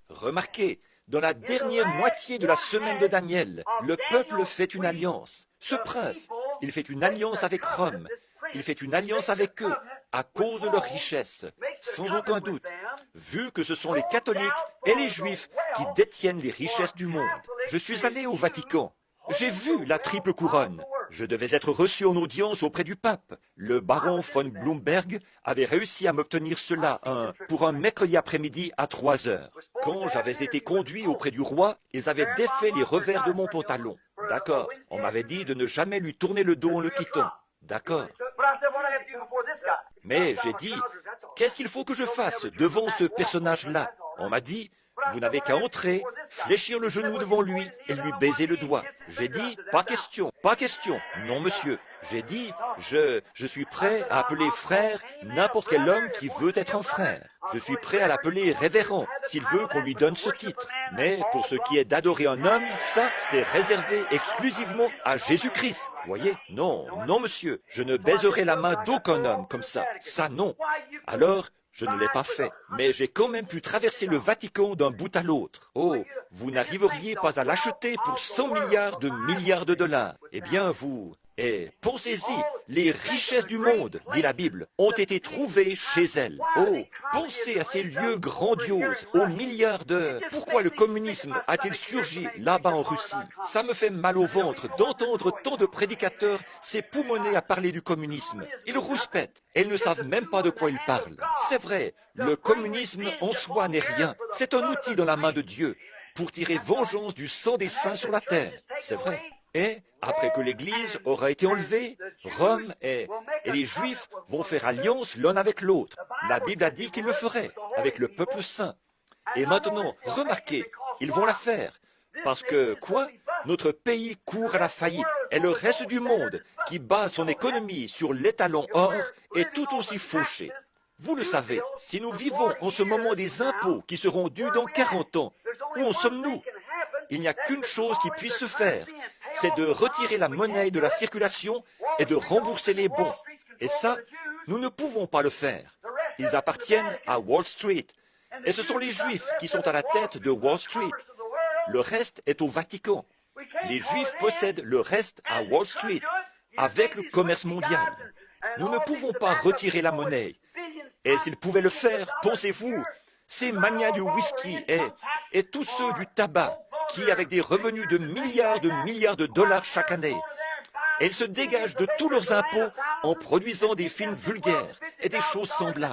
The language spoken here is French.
Remarquez, dans la dernière moitié de la semaine de Daniel, le peuple fait une alliance. Ce prince, il fait une alliance avec Rome. Il fait une alliance avec eux à cause de leurs richesses, sans aucun doute, vu que ce sont les catholiques et les juifs qui détiennent les richesses du monde. Je suis allé au Vatican. J'ai vu la triple couronne. Je devais être reçu en audience auprès du pape. Le baron von Blumberg avait réussi à m'obtenir cela pour un mercredi après-midi à 3 heures. Quand j'avais été conduit auprès du roi, ils avaient défait les revers de mon pantalon. D'accord. On m'avait dit de ne jamais lui tourner le dos en le quittant. D'accord. Mais j'ai dit, qu'est-ce qu'il faut que je fasse devant ce personnage-là? On m'a dit, vous n'avez qu'à entrer, fléchir le genou devant lui et lui baiser le doigt. J'ai dit, pas question, pas question. Non, monsieur. J'ai dit, je suis prêt à appeler frère n'importe quel homme qui veut être un frère. Je suis prêt à l'appeler révérend s'il veut qu'on lui donne ce titre. Mais pour ce qui est d'adorer un homme, ça, c'est réservé exclusivement à Jésus-Christ. Voyez? Non, non, monsieur. Je ne baiserai la main d'aucun homme comme ça. Ça, non. Alors, je ne l'ai pas fait, mais j'ai quand même pu traverser le Vatican d'un bout à l'autre. Oh, vous n'arriveriez pas à l'acheter pour 100 milliards de dollars. Eh bien, vous... pensez-y, les richesses du monde, dit la Bible, ont été trouvées chez elle. Oh, pensez à ces lieux grandioses, aux milliards de... Pourquoi le communisme a-t-il surgi là-bas en Russie? Ça me fait mal au ventre d'entendre tant de prédicateurs s'époumoner à parler du communisme. Ils rouspètent, et ils ne savent même pas de quoi ils parlent. C'est vrai, le communisme en soi n'est rien. C'est un outil dans la main de Dieu pour tirer vengeance du sang des saints sur la terre. C'est vrai. Et, après que l'Église aura été enlevée, Rome et les Juifs vont faire alliance l'un avec l'autre. La Bible a dit qu'ils le feraient, avec le peuple saint. Et maintenant, remarquez, ils vont la faire. Parce que, quoi? Notre pays court à la faillite. Et le reste du monde, qui base son économie sur l'étalon or, est tout aussi fauché. Vous le savez, si nous vivons en ce moment des impôts qui seront dus dans 40 ans, où en sommes-nous? Il n'y a qu'une chose qui puisse se faire, c'est de retirer la monnaie de la circulation et de rembourser les bons. Et ça, nous ne pouvons pas le faire. Ils appartiennent à Wall Street. Et ce sont les Juifs qui sont à la tête de Wall Street. Le reste est au Vatican. Les Juifs possèdent le reste à Wall Street, avec le commerce mondial. Nous ne pouvons pas retirer la monnaie. Et s'ils pouvaient le faire, pensez-vous, ces manias du whisky et tous ceux du tabac, qui, avec des revenus de milliards de dollars chaque année, et ils se dégagent de tous leurs impôts en produisant des films vulgaires et des choses semblables.